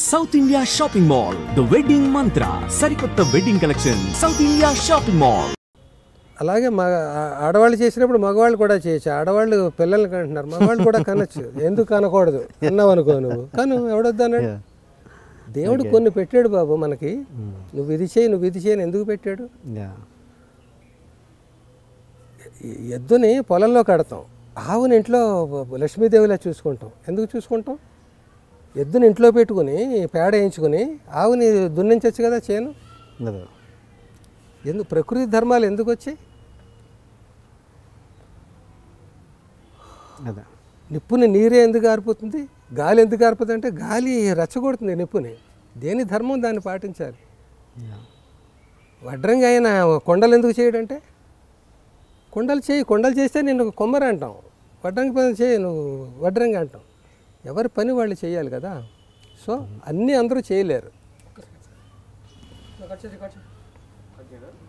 South India shopping mall the wedding మంత్ర సరికొత్త wedding collection south India shopping mall. అలాగే ఆడవాళ్ళు చేసినప్పుడు మగవాళ్ళు కూడా చేయొచ్చు. ఆడవాళ్ళు పిల్లల్ని కంటున్నారు, మగవాళ్ళు కూడా కనొచ్చు. ఎందుకు కనకూడదు అన్నావు అనుకో, నువ్వు కను ఎవడొద్దన్నాడు? దేవుడు కొన్ని పెట్టాడు బాబు మనకి. నువ్వు ఇది చేయి, నువ్వు ఇది చేయని ఎందుకు పెట్టాడు? ఎద్దుని పొలంలో కడతాం, ఆవుని ఇంట్లో లక్ష్మీదేవిలా చూసుకుంటాం. ఎందుకు చూసుకుంటాం? ఎద్దుని ఇంట్లో పెట్టుకుని పేడ వేయించుకుని ఆవుని దున్నించవచ్చు కదా చేను. ఎందుకు ప్రకృతి ధర్మాలు ఎందుకు వచ్చాయి? నిప్పుని నీరే ఎందుకు ఆరిపోతుంది, గాలి ఎందుకు ఆరిపోతుంది అంటే గాలి రెచ్చగొడుతుంది నిప్పుని. దేని ధర్మం దాన్ని పాటించాలి. వడ్రంగి అయిన కొండలు ఎందుకు చేయడంటే, కొండలు చేయి, కొండలు చేస్తే నేను కొమ్మరి అంటాం, వడ్రంగి పని చేయి నువ్వు వడ్రంగి అంటాం. ఎవరి పని వాళ్ళు చేయాలి కదా. సో అన్నీ అందరూ చేయలేరు.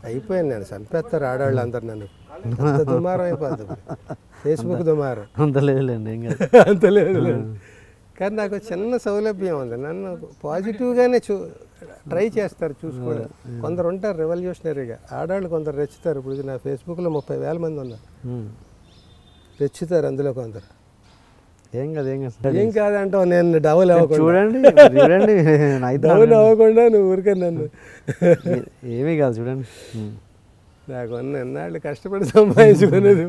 అయిపోయింది, నేను చంపేస్తారు ఆడవాళ్ళు అందరు. నన్ను అంత దుమారం అయిపోతుంది, ఫేస్బుక్ దుమారం అంత లేదు. కానీ నాకు చిన్న సౌలభ్యం ఉంది, నన్ను పాజిటివ్గానే ట్రై చేస్తారు చూసుకోవడం. కొందరు ఉంటారు రెవల్యూషనరీగా, ఆడవాళ్ళు కొందరు రెచ్చుతారు. ఇప్పుడు నా ఫేస్బుక్లో 30,000 మంది ఉన్నారు, రెచ్చుతారు అందులో కొందరు. ఏం కాదంటావు, నేను డౌన్ అవ్వకుండా డౌన్ అవ్వకుండా నువ్వు ఊరికే నన్ను ఏమీ కాదు చూడండి. నాకు ఎన్నాళ్ళు కష్టపడి సంపాదించుకునేది.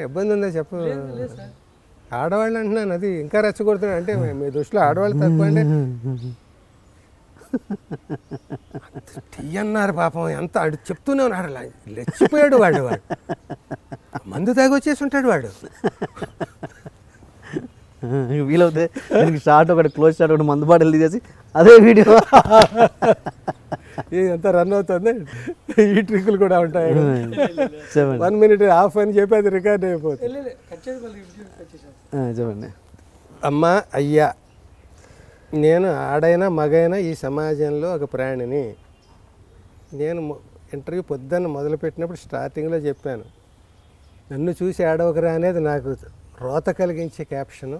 ఇబ్బంది ఉందా చెప్పు. ఆడవాళ్ళు అంటున్నాను, అది ఇంకా రెచ్చగొడుతున్నాడు అంటే మీ దృష్టిలో ఆడవాళ్ళు తక్కువ అంటే అన్నారు పాపం. ఎంత అడు చెప్తూనే ఉన్నాడు, రెచ్చిపోయాడు వాడు. మందు తాగి వచ్చేసి ఉంటాడు వాడు. వీలవుతే షార్ట్ ఒకటి క్లోజ్ షార్ట్ ఒకటి మందు బాటలు తీసేసి అదే వీడియో ఎంత రన్ అవుతుంది. ఈ ట్రిక్కులు కూడా ఉంటాయి. 1 minute ఆఫ్ అని చెప్పి అది రికార్డ్ అయిపోతుంది. చెప్పండి. అమ్మా అయ్యా, నేను ఆడైనా మగైనా ఈ సమాజంలో ఒక ప్రాణిని. నేను ఇంటర్వ్యూ పొద్దున్న మొదలుపెట్టినప్పుడు స్టార్టింగ్లో చెప్పాను, నన్ను చూసి ఆడవకరా అనేది నాకు రోత కలిగించే క్యాప్షను.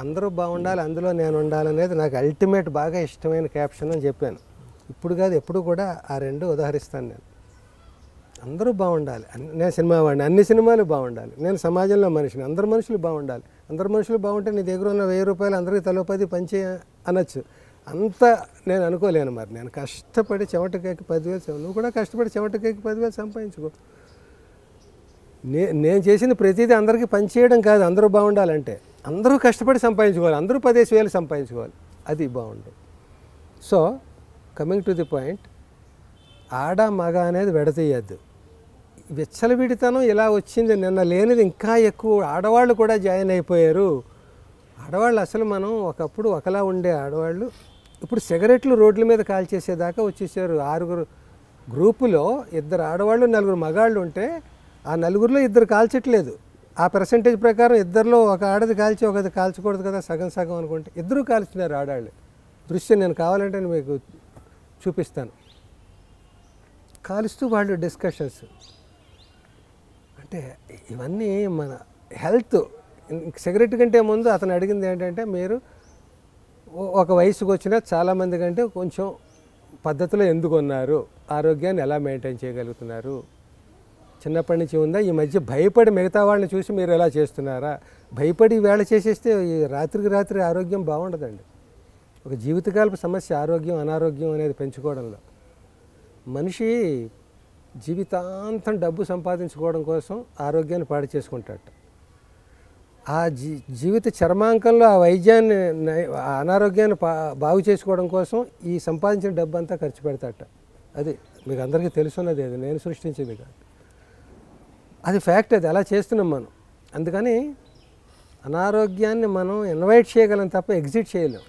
అందరూ బాగుండాలి, అందులో నేను ఉండాలనేది నాకు అల్టిమేట్ బాగా ఇష్టమైన క్యాప్షన్ అని చెప్పాను. ఇప్పుడు కాదు ఎప్పుడు కూడా ఆ రెండు ఉదాహరిస్తాను నేను. అందరూ బాగుండాలి, నేను సినిమా వాడిని, అన్ని సినిమాలు బాగుండాలి. నేను సమాజంలో మనిషిని, అందరు మనుషులు బాగుండాలి. అందరు మనుషులు బాగుంటే నీ దగ్గర ఉన్న 1000 రూపాయలు అందరికీ తలో 10 పంచే అనొచ్చు. అంత నేను అనుకోలేను. మరి నేను కష్టపడి చెమటకేకి 10,000, నువ్వు కూడా కష్టపడి చెమటకేకి 10,000 సంపాదించుకో. నేను చేసిన ప్రతిదీ అందరికీ పనిచేయడం కాదు. అందరూ బాగుండాలంటే అందరూ కష్టపడి సంపాదించుకోవాలి, అందరూ 15,000 సంపాదించుకోవాలి, అది బాగుంటుంది. So coming to the point, ఆడ మగ అనేది విడతీయద్దు. విచ్చలవిడితనం ఇలా వచ్చింది, నిన్న లేనిది ఇంకా ఎక్కువ. ఆడవాళ్ళు కూడా జాయిన్ అయిపోయారు. ఆడవాళ్ళు అసలు మనం ఒకప్పుడు ఒకలా ఉండే ఆడవాళ్ళు ఇప్పుడు సిగరెట్లు రోడ్ల మీద కాల్చేసేదాకా వచ్చేసారు. 6 గ్రూపులో 2 ఆడవాళ్ళు 4 మగాళ్ళు ఉంటే ఆ 4లో 2 కాల్చట్లేదు. ఆ పర్సంటేజ్ ప్రకారం 2లో ఒక ఆడది కాల్చి ఒకది కాల్చకూడదు కదా, సగం సగం అనుకుంటే 2 కాల్చుతున్నారు ఆడవాళ్ళు. దృశ్యం నేను కావాలంటే మీకు చూపిస్తాను. కాలుస్తూ వాళ్ళు డిస్కషన్స్. అంటే ఇవన్నీ మన హెల్త్. సిగరెట్ కంటే ముందు అతను అడిగింది ఏంటంటే, మీరు ఒక వయసుకు వచ్చినా చాలామంది కంటే కొంచెం పద్ధతిలో ఎందుకు ఉన్నారు, ఆరోగ్యాన్ని ఎలా మెయింటైన్ చేయగలుగుతున్నారు, చిన్నప్పటి నుంచి ఉందా, ఈ మధ్య భయపడి మిగతా వాళ్ళని చూసి మీరు ఎలా చేస్తున్నారా, భయపడి వేళ చేసేస్తే ఈ రాత్రికి రాత్రి ఆరోగ్యం బాగుండదండి. ఒక జీవితకాలపు సమస్య ఆరోగ్యం అనారోగ్యం అనేది పెంచుకోవడంలో. మనిషి జీవితాంతం డబ్బు సంపాదించుకోవడం కోసం ఆరోగ్యాన్ని పాడు చేసుకుంటాడు. ఆ జీవిత చర్మాంకంలో ఆ వైద్యాన్ని, అనారోగ్యాన్ని బాగు చేసుకోవడం కోసం ఈ సంపాదించిన డబ్బు అంతా ఖర్చు పెడతాట. అది మీకు అందరికీ తెలుసున్నది, అది నేను సృష్టించేది కాదు, అది ఫ్యాక్ట్. అది అలా చేస్తున్నాం మనం. అందుకని అనారోగ్యాన్ని మనం ఇన్వైట్ చేయగలం తప్ప ఎగ్జిట్ చేయలేం.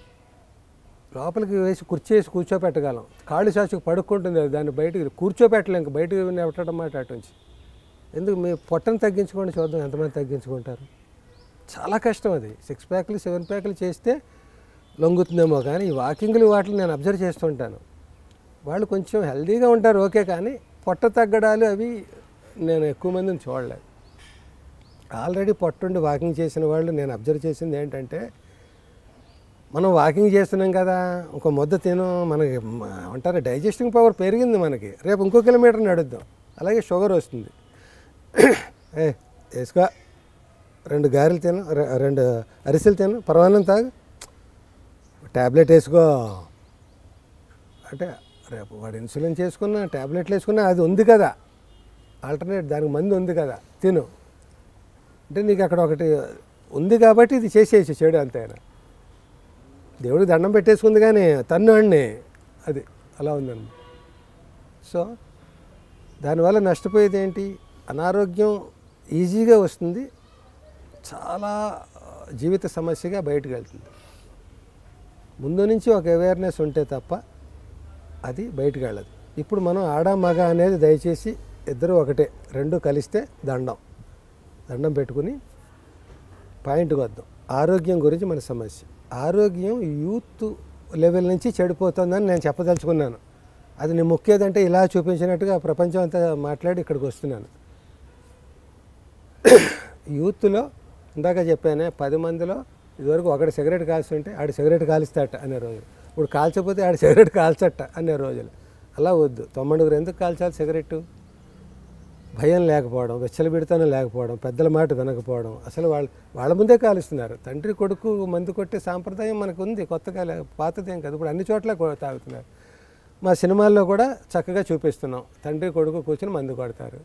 లోపలికి వేసి కుర్చీ వేసి కూర్చోపెట్టగలం, కాళ్ళు చాచుకు పడుకుంటుంది అది, దాన్ని బయటకు కూర్చోపెట్టలేం. ఇంకా బయటకు పెట్టడం మాట అటు నుంచి. ఎందుకు మీ పొట్టను తగ్గించుకోండి, చూద్దాం ఎంతమంది తగ్గించుకుంటారు. చాలా కష్టం అది. 6 ప్యాకులు 7 ప్యాకులు చేస్తే లొంగుతుందేమో, కానీ ఈ వాకింగ్లు వాటిని నేను అబ్జర్వ్ చేస్తుంటాను. వాళ్ళు కొంచెం హెల్దీగా ఉంటారు ఓకే, కానీ పొట్ట తగ్గడాలు అవి నేను ఎక్కువ మందిని చూడలేదు. ఆల్రెడీ పొట్టుండి వాకింగ్ చేసిన వాళ్ళు నేను అబ్జర్వ్ చేసింది ఏంటంటే, మనం వాకింగ్ చేస్తున్నాం కదా, ఇంకో ముద్ద తిను, మనకి అంటారు డైజెస్టింగ్ పవర్ పెరిగింది మనకి, రేపు ఇంకో కిలోమీటర్ నడుద్దాం. అలాగే షుగర్ వస్తుంది, వేసుకో 2 గారెలు తిను, 2 అరిసెలు తిను, పరమాన్నం తాగు, ట్యాబ్లెట్ వేసుకో అంటే రేపు వాడు ఇన్సులిన్ చేసుకున్నా ట్యాబ్లెట్లు వేసుకున్నా అది ఉంది కదా, ఆల్టర్నేట్ దానికి మందు ఉంది కదా, తిను అంటే నీకు అక్కడ ఒకటి ఉంది కాబట్టి ఇది చేసేసి చెడు అంతేనా. దేవుడికి దండం పెట్టేసుకుంది కానీ తన్ను అన్ని అది అలా ఉందన్నమాట. సో దానివల్ల నష్టపోయేది ఏంటి, అనారోగ్యం ఈజీగా వస్తుంది, చాలా జీవిత సమస్యగా బయటకు వెళ్తుంది. ముందు నుంచి ఒక అవేర్నెస్ ఉంటే తప్ప అది బయటకు వెళ్ళదు. ఇప్పుడు మనం ఆడ మగ అనేది దయచేసి ఇద్దరు ఒకటే, 2 కలిస్తే దండం పెట్టుకుని పాయింట్కి వద్దాం. ఆరోగ్యం గురించి మన సమస్య, ఆరోగ్యం యూత్ లెవెల్ నుంచి చెడిపోతుందని నేను చెప్పదలుచుకున్నాను. అది నేను ముఖ్యదంటే ఇలా చూపించినట్టుగా ప్రపంచం అంతా మాట్లాడి ఇక్కడికి వస్తున్నాను. యూత్లో ఇందాక చెప్పానే 10 మందిలో ఇదివరకు ఒకటి సిగరెట్ కాల్చుంటే ఆడు సిగరెట్ కాలుస్తాట అనే రోజులు, ఇప్పుడు కాల్చకపోతే ఆడు సిగరెట్ కాల్చట అనే రోజులు. అలా వద్దు. 90 ఎందుకు కాల్చాలి సిగరెట్టు? భయం లేకపోవడం, వెచ్చలబిడితనం లేకపోవడం, పెద్దల మాట వినకపోవడం, అసలు వాళ్ళ ముందే కాలుస్తున్నారు. తండ్రి కొడుకు మందు కొట్టే సాంప్రదాయం మనకు ఉంది, కొత్తగా పాతదేం కాదు, ఇప్పుడు అన్ని చోట్ల తాగుతున్నారు. మా సినిమాల్లో కూడా చక్కగా చూపిస్తున్నాం, తండ్రి కొడుకు కూర్చొని మందు కొడతారు.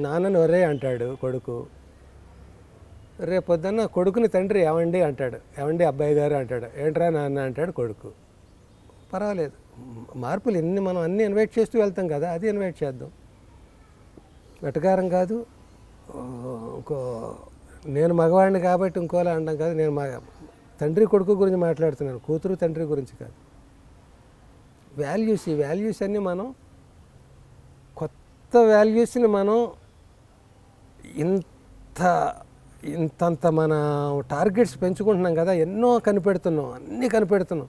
నాన్నని ఒరే అంటాడు కొడుకు, రేపొద్దున్న కొడుకుని తండ్రి ఏమండి అంటాడు, ఏమండి అబ్బాయి గారు అంటాడు, ఏంట్రా నాన్న అంటాడు కొడుకు. పర్వాలేదు, మార్పులు మనం అన్నీ ఇన్వైట్ చేస్తూ వెళ్తాం కదా, అది ఇన్వైట్ చేద్దాం. వెటకారం కాదు, నేను మగవాడిని కాబట్టి ఇంకోలా అనడం కాదు, నేను తండ్రి కొడుకు గురించి మాట్లాడుతున్నాను, కూతురు తండ్రి గురించి కాదు. ఈ వాల్యూస్ అన్నీ మనం కొత్త వాల్యూస్ని మనం ఇంతంత మన టార్గెట్స్ పెంచుకుంటున్నాం కదా, ఎన్నో కనిపెడుతున్నాం, అన్నీ కనిపెడుతున్నాం,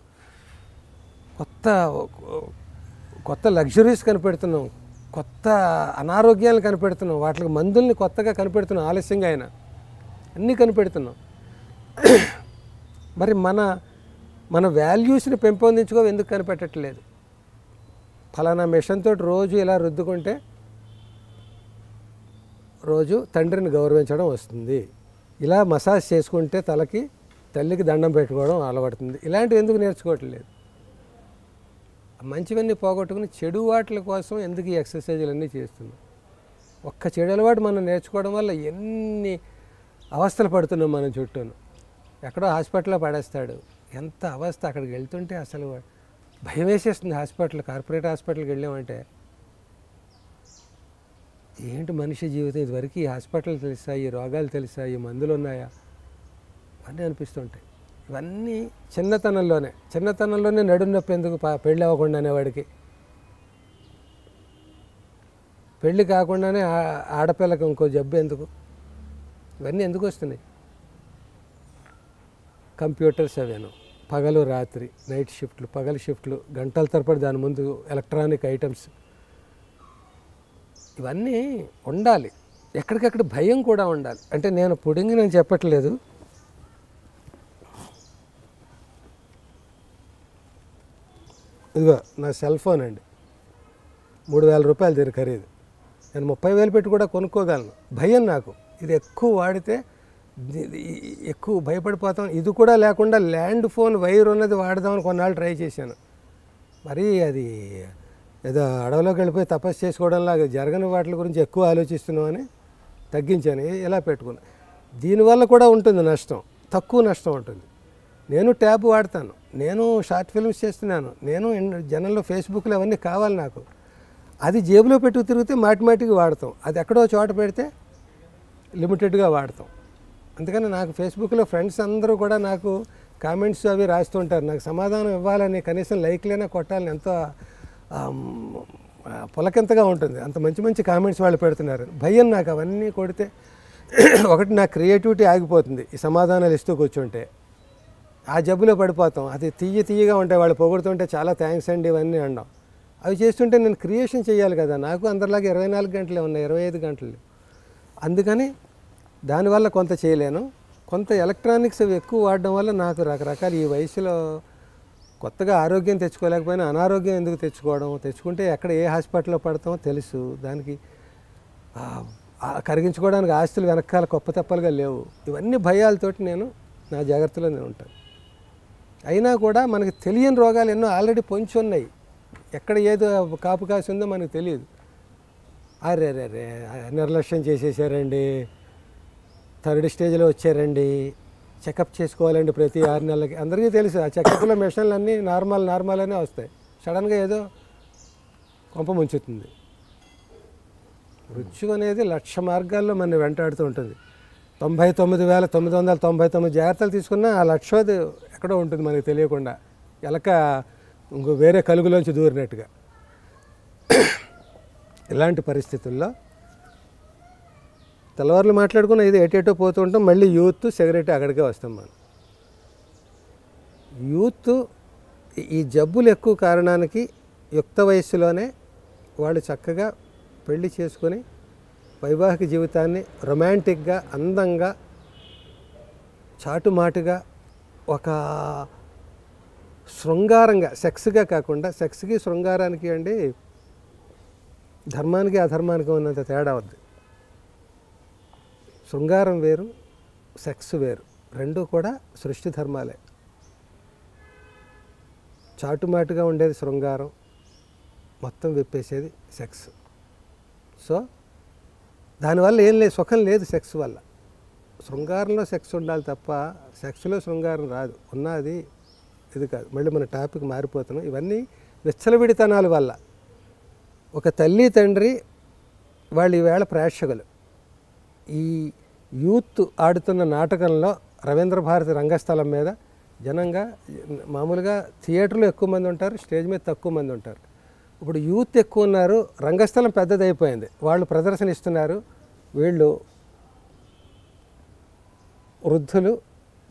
కొత్త లగ్జరీస్ కనిపెడుతున్నాం, కొత్త అనారోగ్యాలు కనిపెడుతున్నాం, వాటికి మందుల్ని కొత్తగా కనిపెడుతున్నాం, ఆలస్యంగా అయినా అన్నీ కనిపెడుతున్నాం. మరి మన వాల్యూస్ని పెంపొందించుకో ఎందుకు కనిపెట్టట్లేదు? ఫలానా మిషన్ తోటి రోజు ఇలా రుద్దుకుంటే రోజు తండ్రిని గౌరవించడం వస్తుంది, ఇలా మసాజ్ చేసుకుంటే తల్లికి దండం పెట్టుకోవడం అలవడుతుంది. ఇలాంటివి ఎందుకు నేర్చుకోవట్లేదు? మంచివన్నీ పోగొట్టుకుని చెడు వాటిల కోసం ఎందుకు ఈ ఎక్సర్సైజులన్నీ చేస్తున్నాం? ఒక్క చెడు అలవాటు మనం నేర్చుకోవడం వల్ల ఎన్ని అవస్థలు పడుతున్నాం మనం చుట్టూను. ఎక్కడో హాస్పిటల్లో పడేస్తాడు, ఎంత అవస్థ. అక్కడికి వెళ్తుంటే అసలు భయం వేసేస్తుంది. కార్పొరేట్ హాస్పిటల్కి వెళ్ళామంటే ఏంటి మనిషి జీవితం, ఇదివరకు ఈ హాస్పిటల్ తెలుసా, ఈ రోగాలు తెలుసా, ఈ మందులు ఉన్నాయా అన్నీ అనిపిస్తుంటాయి. ఇవన్నీ చిన్నతనంలోనే నడున్నొప్పి ఎందుకు పెళ్ళి అవ్వకుండా అనేవాడికి, పెళ్ళి కాకుండానే ఆడపిల్లకి ఇంకో జబ్బు ఎందుకు, ఇవన్నీ ఎందుకు వస్తున్నాయి? కంప్యూటర్స్ అవేను, పగలు రాత్రి నైట్ షిఫ్ట్లు, పగలు షిఫ్ట్లు, గంటల తరబడి దాని ముందు ఎలక్ట్రానిక్ ఐటమ్స్, ఇవన్నీ ఉండాలి. ఎక్కడికక్కడ భయం కూడా ఉండాలి. అంటే నేను పుడింగి నేను చెప్పట్లేదు, ఇదిగో నా సెల్ ఫోన్ అండి, 3000 రూపాయలు దీని ఖరీదు. నేను 30,000 పెట్టి కూడా కొనుక్కోగలను. భయం నాకు, ఇది ఎక్కువ వాడితే ఎక్కువ భయపడిపోతాం. ఇది కూడా లేకుండా ల్యాండ్ ఫోన్ వైర్ ఉన్నది వాడదామని కొన్నాళ్ళు ట్రై చేశాను. మరి అది ఏదో అడవిలోకి వెళ్ళిపోయి తపస్సు చేసుకోవడంలాగా జరగని వాటి గురించి ఎక్కువ ఆలోచిస్తున్నామని తగ్గించాను, ఇలా పెట్టుకున్నాను. దీనివల్ల కూడా ఉంటుంది నష్టం, తక్కువ నష్టం ఉంటుంది. నేను ట్యాబ్ వాడతాను, నేను షార్ట్ ఫిల్మ్స్ చేస్తున్నాను, నేను జనంలో ఫేస్బుక్లో అవన్నీ కావాలి నాకు. అది జేబులో పెట్టుకు తిరిగితే మాటిమాటికి వాడతాం, అది ఎక్కడో చోట పెడితే లిమిటెడ్గా వాడతాం. అందుకని నాకు ఫేస్బుక్లో ఫ్రెండ్స్ అందరూ కూడా నాకు కామెంట్స్ అవి రాస్తుంటారు. నాకు సమాధానం ఇవ్వాలని, కనీసం లైక్లైనా కొట్టాలని ఎంతో పులకింతగా ఉంటుంది. అంత మంచి మంచి కామెంట్స్ వాళ్ళు పెడుతున్నారు. భయం నాకు అవన్నీ కొడితే ఒకటి నా క్రియేటివిటీ ఆగిపోతుంది. ఈ సమాధానాలు ఇస్తూ కూర్చుంటే ఆ జబ్బులో పడిపోతాం. అది తీయగా ఉంటాయి, వాళ్ళు పొగుడుతుంటే చాలా థ్యాంక్స్ అండి ఇవన్నీ అనడం. అవి చేస్తుంటే నేను క్రియేషన్ చేయాలి కదా, నాకు అందరిలాగా 24 గంటలే ఉన్నాయి, 25 గంటలు. అందుకని దానివల్ల కొంత చేయలేను. కొంత ఎలక్ట్రానిక్స్ అవి ఎక్కువ వాడడం వల్ల నాకు రకరకాల ఈ వయసులో కొత్తగా ఆరోగ్యం తెచ్చుకోలేకపోయినా అనారోగ్యం ఎందుకు తెచ్చుకుంటే ఎక్కడ ఏ హాస్పిటల్లో పడతామో తెలుసు. దానికి కరిగించుకోవడానికి ఆస్తులు వెనకాల గొప్ప తెప్పలుగా లేవు. ఇవన్నీ భయాలతోటి నేను నా జాగ్రత్తలో నేను ఉంటాను. అయినా కూడా మనకి తెలియని రోగాలు ఎన్నో ఆల్రెడీ పొంచి ఉన్నాయి. ఎక్కడ ఏదో కాపు కాసి ఉందో మనకు తెలియదు. అరే నిర్లక్ష్యం చేసేసారండి, 3rd స్టేజ్లో వచ్చారండి, చెకప్ చేసుకోవాలండి ప్రతి 6 నెలలకి. అందరికీ తెలుసు ఆ చెకప్లో మెషిన్లు అన్నీ నార్మల్ అనే వస్తాయి. సడన్గా ఏదో కొంప ముంచుతుంది. మృత్యు అనేది 1,00,000 మార్గాల్లో మన వెంటాడుతూ ఉంటుంది. 99,999 జాగ్రత్తలు తీసుకున్నా ఆ 1,00,000ది ఎక్కడో ఉంటుంది మనకు తెలియకుండా, ఎలక ఇంకో వేరే కలుగులోంచి దూరినట్టుగా. ఇలాంటి పరిస్థితుల్లో తెల్లవారులు మాట్లాడుకున్న ఇది ఎటేటో పోతూ ఉంటాం. మళ్ళీ యూత్ సిగరెట్ అక్కడికే వస్తాం మనం. యూత్ ఈ జబ్బులు ఎక్కువ కారణానికి యుక్త వయస్సులోనే వాళ్ళు చక్కగా పెళ్లి చేసుకొని వైవాహిక జీవితాన్ని రొమాంటిక్గా, అందంగా, చాటుమాటుగా, ఒక శృంగారంగా, సెక్స్గా కాకుండా, సెక్స్కి శృంగారానికి అండి ధర్మానికి అధర్మానికి ఉన్నంత తేడా ఉంది. శృంగారం వేరు, సెక్స్ వేరు, రెండూ కూడా సృష్టి ధర్మాలే. చాటుమాటుగా ఉండేది శృంగారం, మొత్తం విప్పేసేది సెక్స్. సో దానివల్ల ఏం లేదు, సుఖం లేదు సెక్స్ వల్ల. శృంగారంలో సెక్స్ ఉండాలి తప్ప సెక్స్లో శృంగారం రాదు. ఉన్నది ఇది కాదు. మళ్ళీ మన టాపిక్ మారిపోతున్నాం. ఇవన్నీ విచ్చలవిడితనాల వల్ల. ఒక తల్లి తండ్రి వాళ్ళు ఈవేళ ప్రేక్షకులు. ఈ యూత్ ఆడుతున్న నాటకంలో రవీంద్ర భారతి రంగస్థలం మీద జనంగా మామూలుగా థియేటర్లో ఎక్కువ మంది ఉంటారు, స్టేజ్ మీద తక్కువ మంది ఉంటారు. ఇప్పుడు యూత్ ఎక్కువ ఉన్నారు, రంగస్థలం పెద్దదైపోయింది, వాళ్ళు ప్రదర్శన ఇస్తున్నారు. వీళ్ళు వృద్ధులు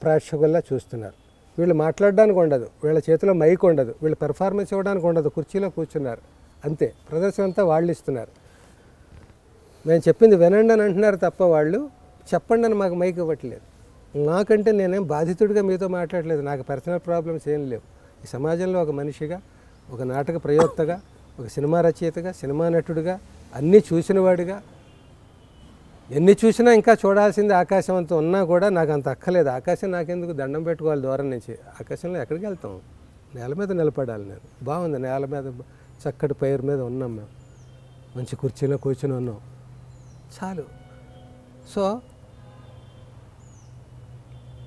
ప్రేక్షకుల్లా చూస్తున్నారు. వీళ్ళు మాట్లాడడానికి ఉండదు, వీళ్ళ చేతిలో మైక్ ఉండదు, వీళ్ళు పెర్ఫార్మెన్స్ ఇవ్వడానికి ఉండదు, కుర్చీలో కూర్చున్నారు అంతే. ప్రదర్శన అంతా వాళ్ళు ఇస్తున్నారు. మేము చెప్పింది వినండి అని అంటున్నారు తప్ప వాళ్ళు చెప్పండి అని మాకు మైక్ ఇవ్వట్లేదు. నాకంటే నేనేం బాధితుడిగా మీతో మాట్లాడలేదు, నాకు పర్సనల్ ప్రాబ్లమ్స్ ఏం లేవు. ఈ సమాజంలో ఒక మనిషిగా, ఒక నాటక ప్రయోక్తగా, ఒక సినిమా రచయితగా, సినిమా నటుడిగా, అన్నీ చూసినవాడిగా, ఎన్ని చూసినా ఇంకా చూడాల్సింది ఆకాశం అంత ఉన్నా కూడా నాకు అంత అక్కలేదు. ఆకాశం నాకెందుకు, దండం పెట్టుకోవాలి దూరం నుంచి. ఆకాశంలో ఎక్కడికి వెళ్తాం? నేల మీద నిలబడాలి. నేను బాగుంది, నేల మీద చక్కటి పైరు మీద ఉన్నాం, మేము మంచి కుర్చీలో కూర్చుని ఉన్నాం, చాలు. సో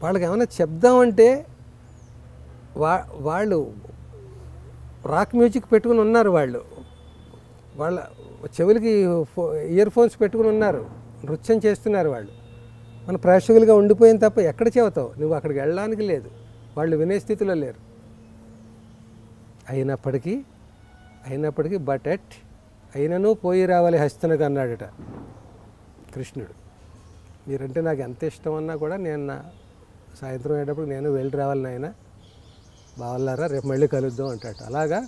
వాళ్ళకి ఏమైనా చెప్దామంటే వాళ్ళు రాక్ మ్యూజిక్ పెట్టుకుని ఉన్నారు, వాళ్ళ చెవులకి ఇయర్ ఫోన్స్ పెట్టుకుని ఉన్నారు, నృత్యం చేస్తున్నారు. వాళ్ళు మన ప్రేక్షకులుగా ఉండిపోయిన తప్ప ఎక్కడ చెబుతావు? నువ్వు అక్కడికి వెళ్ళడానికి లేదు, వాళ్ళు వినే స్థితిలో లేరు. అయినప్పటికీ బట్ అయినను పోయి రావాలి హస్తనకు అన్నాడట కృష్ణుడు. మీరంటే నాకు ఎంత ఇష్టం అన్నా కూడా నేను సాయంత్రం అయ్యేటప్పుడు నేను వెళ్ళి రావాలి నాయన, బావల్లారా రేపు మళ్ళీ కలుద్దాం అంటాడు. అలాగా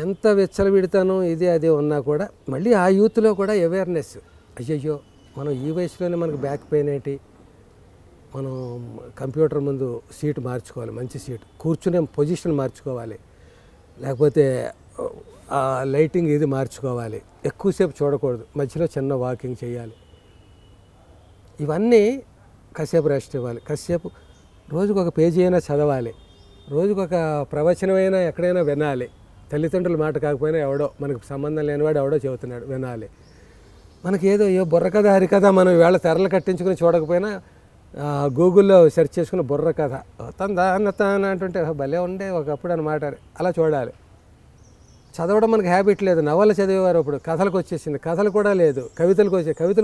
ఎంత విచ్చలవిడతానో ఇది అది ఉన్నా కూడా మళ్ళీ ఆ యూత్లో కూడా అవేర్నెస్. అయ్యయ్యో మనం ఈ వయసులోనే మనకు బ్యాక్ పెయిన్ ఏంటి, మనం కంప్యూటర్ ముందు సీటు మార్చుకోవాలి, మంచి సీటు, కూర్చునే పొజిషన్ మార్చుకోవాలి, లేకపోతే లైటింగ్ ఇది మార్చుకోవాలి, ఎక్కువసేపు చూడకూడదు, మధ్యలో చిన్న వాకింగ్ చేయాలి. ఇవన్నీ కాసేపు రెస్ట్ ఇవ్వాలి, కాసేపు రోజుకు ఒక పేజీ అయినా చదవాలి, రోజుకు ఒక ప్రవచనమైనా ఎక్కడైనా వినాలి. తల్లిదండ్రుల మాట కాకపోయినా ఎవడో మనకు సంబంధం లేనివాడు ఎవడో చెబుతున్నాడు వినాలి. మనకి ఏదో బుర్రకథ హరికథ మనం ఈవేళ తెరలు కట్టించుకుని చూడకపోయినా గూగుల్లో సెర్చ్ చేసుకుని బుర్రకథ తాన అంటుంటే భలే ఉండే ఒకప్పుడు అన్నమాట, అలా చూడాలి. చదవడం మనకు హ్యాబిట్ లేదు. నవలు చదివేవారు, ఇప్పుడు కథలకు వచ్చేసింది, కథలు కూడా లేదు, కవితలు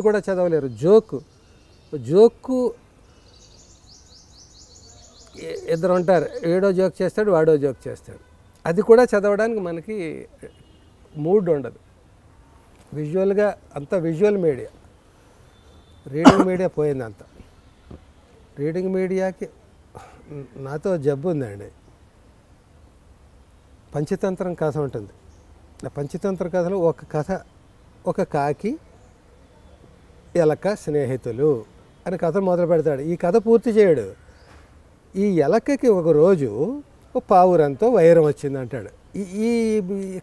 కూడా చదవలేరు. జోకు ఇద్దరు ఉంటారు, వీడో జోక్ చేస్తాడు, వాడో జోక్ చేస్తాడు. అది కూడా చదవడానికి మనకి మూడ్ ఉండదు. విజువల్గా అంతా విజువల్ మీడియా, రీడింగ్ మీడియా పోయింది అంతా. రీడింగ్ మీడియాకి నాతో జబ్బు ఉందండి. పంచతంత్రం కథ ఉంటుంది. ఆ పంచతంత్ర కథలో ఒక కథ, ఒక కాకి ఎలక స్నేహితులు అని కథ మొదలు పెడతాడు. ఈ కథ పూర్తి చేయడు. ఈ ఎలకకి ఒకరోజు పావురంతో వైరం వచ్చింది అంటాడు. ఈ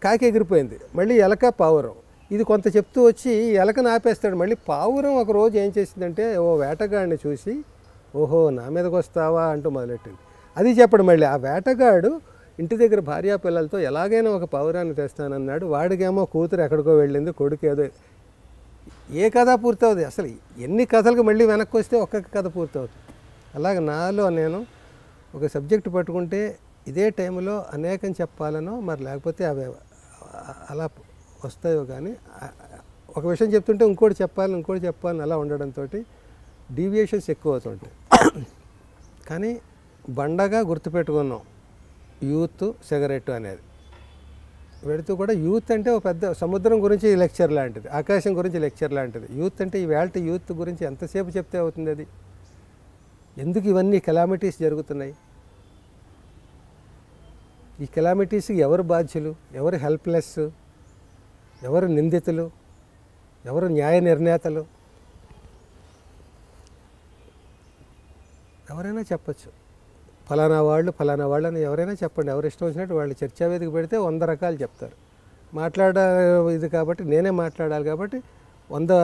కాకి ఎగిరిపోయింది. మళ్ళీ ఎలక పావురం ఇది కొంత చెప్తూ వచ్చి ఎలకను ఆపేస్తాడు. మళ్ళీ పావురం ఒకరోజు ఏం చేసిందంటే ఓ వేటగాడిని చూసి ఓహో నా మీదకి వస్తావా అంటూ మొదలెట్టింది. అది చెప్పడు. మళ్ళీ ఆ వేటగాడు ఇంటి దగ్గర భార్యా పిల్లలతో ఎలాగైనా ఒక పావురాన్ని తెస్తానన్నాడు. వాడికేమో కూతురు ఎక్కడికో వెళ్ళింది, కొడుకు ఏదో. ఏ కథ పూర్తవుతుంది? అసలు ఎన్ని కథలకు మళ్ళీ వెనక్కి వస్తే ఒక్కొక్క కథ పూర్తవుతుంది. అలాగే నాలో నేను ఒక సబ్జెక్టు పట్టుకుంటే ఇదే టైంలో అనేకం చెప్పాలనో మరి లేకపోతే అవి అలా వస్తాయో కానీ ఒక విషయం చెప్తుంటే ఇంకోటి చెప్పాలని అలా ఉండడంతో డీవియేషన్స్ ఎక్కువ అవుతుంటాయి. కానీ బండగా గుర్తుపెట్టుకున్నాం యూత్ సిగరెట్ అనేది. పెడుతూ కూడా యూత్ అంటే ఒక పెద్ద సముద్రం గురించి లెక్చర్ లాంటిది, ఆకాశం గురించి లెక్చర్ లాంటిది. యూత్ అంటే ఈవేళ యూత్ గురించి ఎంతసేపు చెప్తే అవుతుంది అది? ఎందుకు ఇవన్నీ కెలామిటీస్ జరుగుతున్నాయి? ఈ కెలామిటీస్కి ఎవరు బాధ్యులు? ఎవరు హెల్ప్లెస్? ఎవరు నిందితులు? ఎవరు న్యాయ నిర్ణేతలు? ఎవరైనా చెప్పచ్చు. ఫలానా వాళ్ళు అని ఎవరైనా చెప్పండి. ఎవరు ఇష్టం వచ్చినట్టు వాళ్ళు చర్చా వేదిక పెడితే 100 రకాలు చెప్తారు. ఇది కాబట్టి నేనే మాట్లాడాలి కాబట్టి 100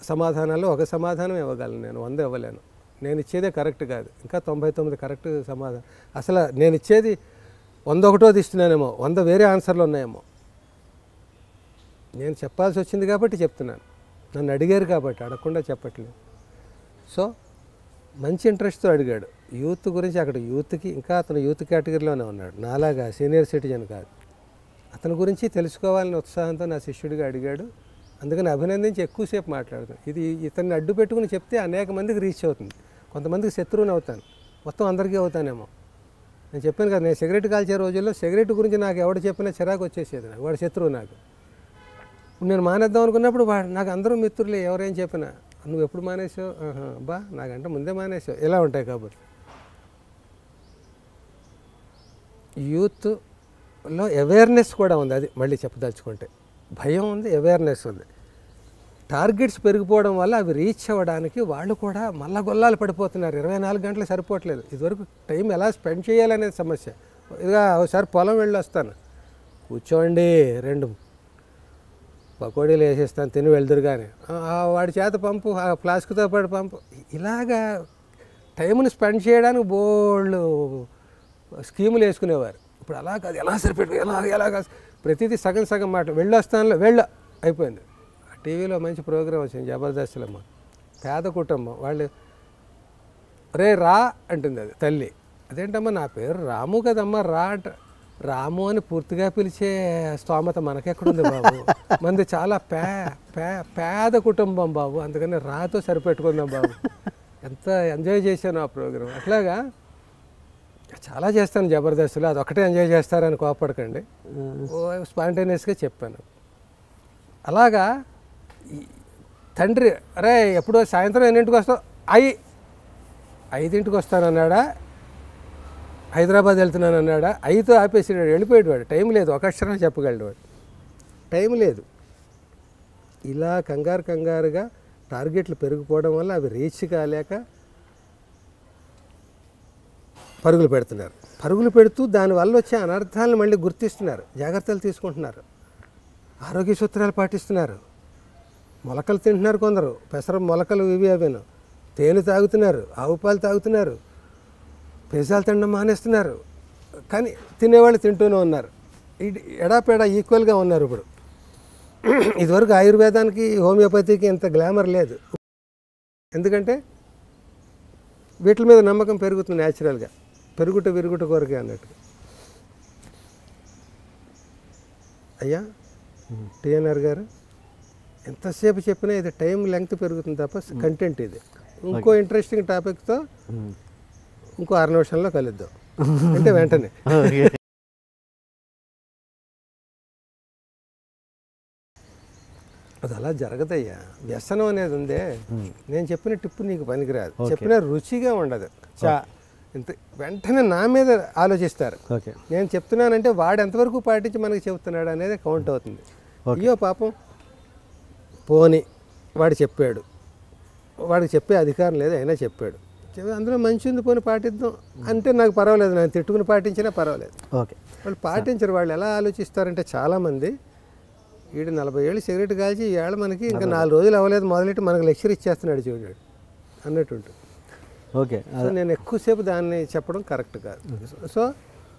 సమాధానాలు ఒక సమాధానం ఇవ్వగలను. నేను 100 ఇవ్వలేను. నేను ఇచ్చేదే కరెక్ట్ కాదు. ఇంకా 99 కరెక్ట్ సమాధానం. అసలు నేను ఇచ్చేది 101ది ఇస్తున్నానేమో, 100 వేరే ఆన్సర్లు ఉన్నాయేమో. నేను చెప్పాల్సి వచ్చింది కాబట్టి చెప్తున్నాను. నన్ను అడిగారు కాబట్టి అడగకుండా చెప్పట్లేదు. సో మంచి ఇంట్రెస్ట్తో అడిగాడు యూత్ గురించి. అక్కడ యూత్కి ఇంకా అతను యూత్ కేటగిరీలోనే ఉన్నాడు, నాలాగా సీనియర్ సిటిజన్ కాదు. అతని గురించి తెలుసుకోవాలని ఉత్సాహంతో నా శిష్యుడిగా అడిగాడు. అందుకని అభినందించి ఎక్కువసేపు మాట్లాడుతాను. ఇది ఇతన్ని అడ్డు పెట్టుకుని చెప్తే అనేక మందికి రీచ్ అవుతుంది. కొంతమందికి శత్రువుని అవుతాను, మొత్తం అందరికీ అవుతానేమో. నేను చెప్పాను కదా, నేను సిగరెట్ కాల్చే రోజుల్లో సిగరెట్ గురించి నాకు ఎవడు చెప్పినా చిరాకు వచ్చేసేది. నాకు వాడు శత్రువు. నాకు నేను మానేద్దాం అనుకున్నప్పుడు నాకు అందరూ మిత్రులే. ఎవరేం చెప్పినా నువ్వు ఎప్పుడు మానేసావు? బా నాకంటే ముందే మానేసావు. ఇలా ఉంటాయి. కాబట్టి యూత్లో అవేర్నెస్ కూడా ఉంది. అది మళ్ళీ చెప్పదలుచుకుంటే భయం ఉంది, అవేర్నెస్ ఉంది. టార్గెట్స్ పెరిగిపోవడం వల్ల అవి రీచ్ అవ్వడానికి వాళ్ళు కూడా మళ్ళా గొల్లాలు పడిపోతున్నారు. 24 గంటలు సరిపోవట్లేదు. ఇదివరకు టైం ఎలా స్పెండ్ చేయాలనేది సమస్య. ఇదిగా ఒకసారి పొలం వెళ్ళి వస్తాను, కూర్చోండి 2 పకోడీలు వేసేస్తాను, తిని వెళ్దురు. కానీ వాడి చేత పంపు, ఆ ఫ్లాస్క్తో పాటు పంపు. ఇలాగా టైంని స్పెండ్ చేయడానికి బోల్డ్ స్కీములు వేసుకునేవారు. ఇప్పుడు అలా కాదు, ఎలా సరిపెట్టు, ఎలాగా ప్రతిదీ సగం మాట. వెళ్ళొస్తానులో అయిపోయింది. టీవీలో మంచి ప్రోగ్రాం వచ్చింది జబర్దస్త్లో. పేద కుటుంబం వాళ్ళు రా అంటుంది అది తల్లి. అదేంటమ్మా నా పేరు రాము కదమ్మా రా అంట. రాము అని పూర్తిగా పిలిచే స్తోమత మనకెక్కడుంది బాబు? మంది చాలా పేద కుటుంబం బాబు, అందుకని రాతో సరిపెట్టుకుందాం బాబు. ఎంత ఎంజాయ్ చేశాను ఆ ప్రోగ్రాం. అట్లాగా చాలా చేస్తాను జబర్దస్త్లో. అది ఒకటే ఎంజాయ్ చేస్తారని కోపడకండి, స్పాంటేనియస్గా చెప్పాను. అలాగా తండ్రి అరే ఎప్పుడో సాయంత్రం ఎన్నింటికి వస్తావు? 5ంటికి వస్తానన్నాడా, హైదరాబాద్ వెళ్తున్నాను అన్నాడా, 5తో ఆపేసాడు, వెళ్ళిపోయాడు వాడు. టైం లేదు, ఒక అక్షరం చెప్పగలడు వాడు, టైం లేదు. ఇలా కంగారుగా టార్గెట్లు పెరిగిపోవడం వల్ల అవి రీచ్ కాలేక పరుగులు పెడుతున్నారు. పరుగులు పెడుతూ దానివల్ల వచ్చే అనర్థాలను మళ్ళీ గుర్తిస్తున్నారు, జాగ్రత్తలు తీసుకుంటున్నారు, ఆరోగ్య సూత్రాలు పాటిస్తున్నారు. మొలకలు తింటున్నారు కొందరు, పెసర మొలకలు ఇవి అవేను. తేనె తాగుతున్నారు, ఆవు పాలు తాగుతున్నారు, పిజ్జాలు తినడం మానేస్తున్నారు. కానీ తినేవాళ్ళు తింటూనే ఉన్నారు. ఎడాపెడా ఈక్వల్గా ఉన్నారు. ఇప్పుడు ఇదివరకు ఆయుర్వేదానికి హోమియోపతికి ఇంత గ్లామర్ లేదు. ఎందుకంటే వీటి మీద నమ్మకం పెరుగుతుంది న్యాచురల్గా, విరుగుట కొరకే అన్నట్టు. అయ్యా టిఎన్ఆర్ గారు, ఎంతసేపు చెప్పినా ఇది టైం లెంగ్త్ పెరుగుతుంది తప్ప కంటెంట్ ఇది. ఇంకో ఇంట్రెస్టింగ్ టాపిక్తో ఇంకో 6 నిమిషాల్లో కలుద్దాం అంటే వెంటనే. అది అలా జరగదయ్యా. వ్యసనం అనేది ఉందే, నేను చెప్పిన టిప్పు నీకు పనికిరాదు, చెప్పిన రుచిగా ఉండదు. ఇంత వెంటనే నా మీద ఆలోచిస్తారు. నేను చెప్తున్నానంటే వాడు ఎంతవరకు పాటించి మనకి చెప్తున్నాడు అనేది కౌంట్ అవుతుంది. అయ్యో పాపం పోని వాడు చెప్పాడు, వాడికి చెప్పే అధికారం లేదు, అయినా చెప్పాడు. అందులో మంచి ఉంది, పోనీ పాటిద్దాం అంటే నాకు పర్వాలేదు, నేను తిట్టుకుని పాటించినా పర్వాలేదు. ఓకే. వాళ్ళు పాటించరు. వాళ్ళు ఎలా ఆలోచిస్తారంటే చాలామంది, వీడు 40 ఏళ్ళు సిగరెట్ కాల్చి ఈవేళ మనకి ఇంకా 4 రోజులు అవ్వలేదు మొదలెట్టి మనకు లెక్చర్ ఇచ్చేస్తున్నాడు చూడాడు అన్నట్టు ఉంటుంది. ఓకే. సో నేను ఎక్కువసేపు దాన్ని చెప్పడం కరెక్ట్ కాదు. సో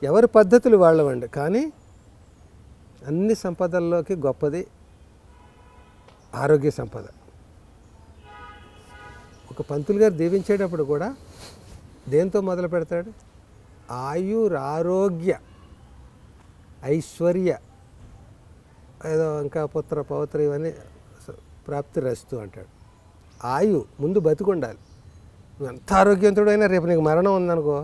ఎవరి పద్ధతులు వాళ్ళవండి. కానీ అన్ని సంపదల్లోకి గొప్పది ఆరోగ్య సంపద. ఒక పంతులు గారు దీవించేటప్పుడు కూడా దేంతో మొదలు పెడతాడు? ఆయురారోగ్య ఐశ్వర్య ఏదో ఇంకా పుత్ర పౌత్ర ఇవన్నీ ప్రాప్తి రస్తు అంటాడు. ముందు బతికుండాలి. నువ్వు ఎంత ఆరోగ్యవంతుడు అయినా రేపు నీకు మరణం ఉందనుకో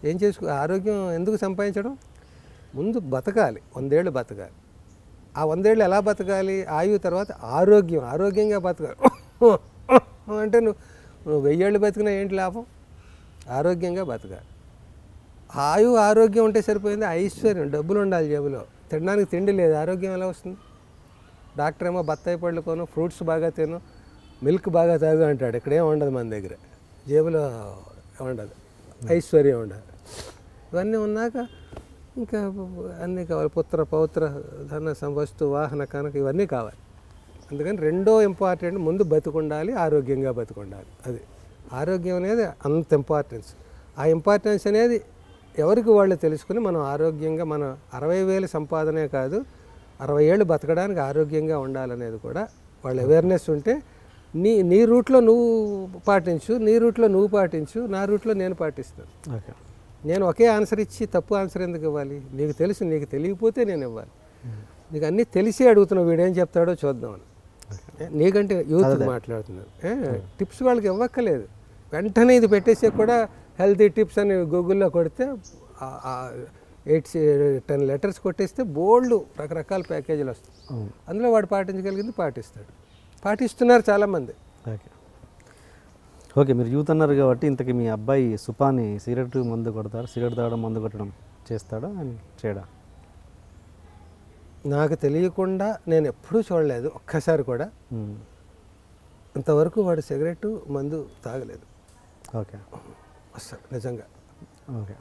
ఏం చేసుకో. ఆరోగ్యం ఎందుకు సంపాదించడం? ముందు బతకాలి, 100 ఏళ్ళు బతకాలి. ఆ 100 ఏళ్ళు ఎలా బతకాలి? తర్వాత ఆరోగ్యంగా బతకాలి. అంటే నువ్వు 1000 ఏళ్ళు బతికినా ఏంటి లాభం? ఆరోగ్యంగా బతకాలి. ఆరోగ్యం ఉంటే సరిపోయింది. ఐశ్వర్యం, డబ్బులు ఉండాలి జేబులో. తినడానికి తిండి లేదు, ఆరోగ్యం ఎలా వస్తుంది? డాక్టర్ ఏమో బత్తాయి పళ్ళు కొను, ఫ్రూట్స్ బాగా తిను, మిల్క్ బాగా తాగు అంటాడు. ఇక్కడేం ఉండదు మన దగ్గర, జేబులో ఉండదు, ఐశ్వర్యం ఉండదు. ఇవన్నీ ఉన్నాక ఇంకా అన్నీ కావాలి. పుత్ర పౌత్ర ధన సంవస్తు వాహన కనుక ఇవన్నీ కావాలి. అందుకని రెండో ఇంపార్టెంట్, ముందు బతికుండాలి, ఆరోగ్యంగా బతికుండాలి. అది ఆరోగ్యం అనేది అంత ఇంపార్టెన్స్. ఆ ఇంపార్టెన్స్ అనేది ఎవరికి వాళ్ళు తెలుసుకుని మనం ఆరోగ్యంగా, మన 60,000 సంపాదనే కాదు 60 ఏళ్ళు బతకడానికి ఆరోగ్యంగా ఉండాలనేది కూడా వాళ్ళ అవేర్నెస్ ఉంటే నీ రూట్లో నువ్వు పాటించు, నీ రూట్లో నువ్వు పాటించు, నా రూట్లో నేను పాటిస్తాను. ఓకే. నేను ఒకే ఆన్సర్ ఇచ్చి తప్పు ఆన్సర్ ఎందుకు ఇవ్వాలి? నీకు తెలుసు, నీకు తెలియకపోతే నేను ఇవ్వాలి. నీకు అన్నీ తెలిసి అడుగుతున్నావు, వీడేం చెప్తాడో చూద్దామని. నీకంటే యూత్ మాట్లాడుతున్నాను. టిప్స్ వాళ్ళకి ఇవ్వక్కలేదు. వెంటనే ఇది పెట్టేసే కూడా హెల్తీ టిప్స్ అని గూగుల్లో కొడితే 8-10 లెటర్స్ కొట్టేస్తే బోల్డ్ రకరకాల ప్యాకేజీలు వస్తాయి. అందులో వాడు పాటించగలిగింది పాటిస్తాడు. పాటిస్తున్నారు చాలామంది. ఓకే. ఓకే, మీరు యూత్ అన్నారు కాబట్టి ఇంతకీ మీ అబ్బాయి సుపాని సిగరెట్ మందు కొడతాడు, సిగరెట్ తాగడం మందు కొట్టడం చేస్తాడా అని చేయడా? నాకు తెలియకుండా నేను ఎప్పుడూ చూడలేదు, ఒక్కసారి కూడా. ఇంతవరకు వాడు సిగరెట్ మందు తాగలేదు. ఓకే. అసలు నిజంగా. ఓకే.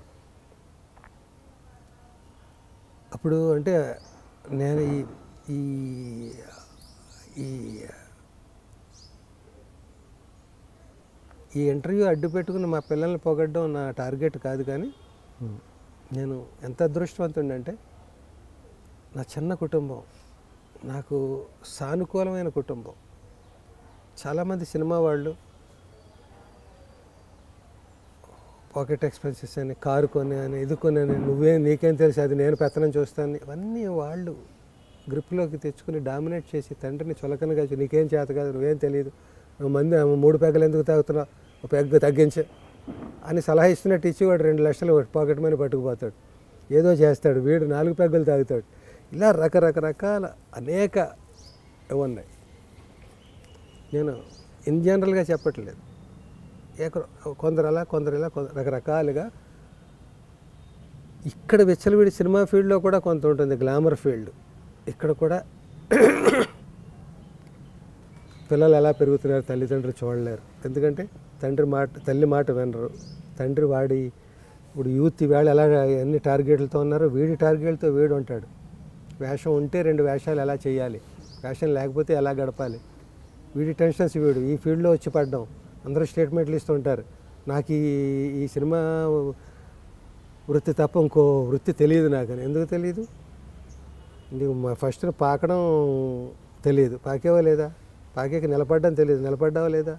అప్పుడు అంటే నేను ఈ ఈ ఇంటర్వ్యూ అడ్డు పెట్టుకుని మా పిల్లల్ని పొగడ్డం నా టార్గెట్ కాదు. కానీ నేను ఎంత అదృష్టవంతుండంటే నా చిన్న కుటుంబం, నాకు సానుకూలమైన కుటుంబం. చాలామంది సినిమా వాళ్ళు పాకెట్ ఎక్స్పెన్సెస్ అని, కారు కొని అని, ఇది కొని అని, నీకేం తెలుసు, అది నేను పెత్తనం చూస్తాను, ఇవన్నీ వాళ్ళు గ్రిప్లోకి తెచ్చుకుని డామినేట్ చేసి తండ్రిని చులకనగా నీకేం చేత కాదు, నువ్వేం తెలియదు, నువ్వు 3 పెగ్గలు ఎందుకు తాగుతున్నావు, ఒక పెగ్గ తగ్గించే అని సలహా ఇస్తున్నట్టు ఇచ్చి వాడు 2 లక్షలు పాకెట్ మనీ పట్టుకుపోతాడు, ఏదో చేస్తాడు. వీడు 4 పెగ్గలు తాగుతాడు. ఇలా రకరకాల అనేక ఉన్నాయి. నేను ఇన్ జనరల్గా చెప్పట్లేదు, కొందరు అలా కొందరు ఇలా రకరకాలుగా. ఇక్కడ విచ్చలవిడి సినిమా ఫీల్డ్లో కూడా కొంత ఉంటుంది, గ్లామర్ ఫీల్డ్. ఇక్కడ కూడా పిల్లలు ఎలా పెరుగుతున్నారు తల్లిదండ్రులు చూడలేరు. ఎందుకంటే తల్లి మాట వినరు. తండ్రి వాడి ఇప్పుడు యూత్ ఈవేళ ఎలా ఎన్ని టార్గెట్లతో ఉన్నారో వీడి టార్గెట్లతో వీడు ఉంటాడు. వేషం ఉంటే 2 వేషాలు ఎలా చేయాలి, వేషం లేకపోతే ఎలా గడపాలి, వీడి టెన్షన్స్ వీడు. ఈ ఫీల్డ్లో వచ్చి పడ్డాం, అందరూ స్టేట్మెంట్లు ఇస్తూ ఉంటారు, నాకు ఈ సినిమా వృత్తి తప్ప ఇంకో వృత్తి తెలియదు నాకు. ఎందుకు తెలియదు? నీకు ఫస్ట్ పాకడం తెలియదు, పాకేవా లేదా? పాకేకి నిలబడ్డం తెలియదు, నిలబడ్డావా లేదా?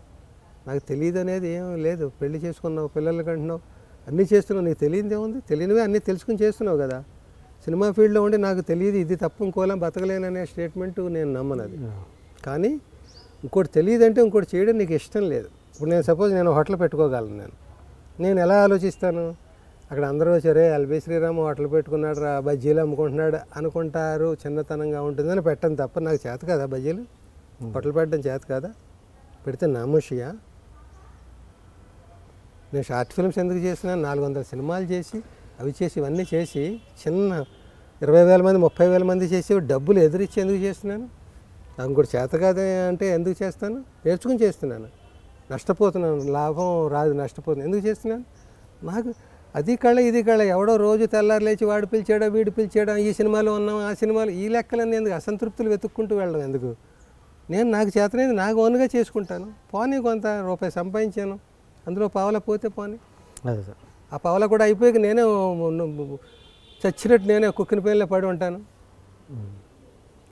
నాకు తెలియదు అనేది ఏం లేదు. పెళ్లి చేసుకున్నావు, పిల్లలకి అంటున్నావు, అన్నీ చేస్తున్నావు, నీకు తెలియదు ఏముంది? తెలియనివే అన్నీ తెలుసుకుని చేస్తున్నావు కదా. సినిమా ఫీల్డ్లో ఉండి నాకు తెలియదు, ఇది తప్ప ఇంకోలా బతకలేననే స్టేట్మెంట్ నేను నమ్మను. అది కానీ ఇంకోటి తెలియదంటే ఇంకోటి చేయడం నీకు ఇష్టం లేదు. ఇప్పుడు నేను సపోజ్ నేను హోటల్ పెట్టుకోగలను, నేను ఎలా ఆలోచిస్తాను? అక్కడ అందరూ వచ్చారే ఎల్బీ శ్రీరామ్ హోటల్ పెట్టుకున్నాడు రా, బజ్జీలు అమ్ముకుంటున్నాడు అనుకుంటారు, చిన్నతనంగా ఉంటుందని పెట్టను తప్ప నాకు చేత కదా బజ్జీలు హోటల్ పెట్టడం చేత కదా. పెడితే నామోషియా? నేను షార్ట్ ఫిల్మ్స్ ఎందుకు చేసినా, 400 సినిమాలు చేసి అవి చేసి ఇవన్నీ చేసి చిన్న 20,000 మంది 30,000 మంది చేసి డబ్బులు ఎదురిచ్చి ఎందుకు చేస్తున్నాను? నాకు కూడా చేత కాదు అంటే ఎందుకు చేస్తాను? నేర్చుకుని చేస్తున్నాను. నష్టపోతున్నాను, లాభం రాదు, నష్టపోతున్నాను. ఎందుకు చేస్తున్నాను? నాకు అది కళ ఇది కళ, ఎవడో రోజు తెల్లారు లేచి వాడు పిలిచాడా వీడు పిలిచాడా, ఈ సినిమాలో ఉన్నాం ఆ సినిమాలో, ఈ లెక్కలన్నీ ఎందుకు? అసంతృప్తులు వెతుక్కుంటూ వెళ్ళడం ఎందుకు? నేను నాకు చేతనైంది నాకు ఓన్గా చేసుకుంటాను. పోనీ కొంత రూపాయి సంపాదించాను, అందులో పావలా పోతే పోనీ. అదే సార్. ఆ పావలా కూడా అయిపోయాక నేనే చచ్చినట్టు నేనే కుక్కిన పేర్లో పడి ఉంటాను.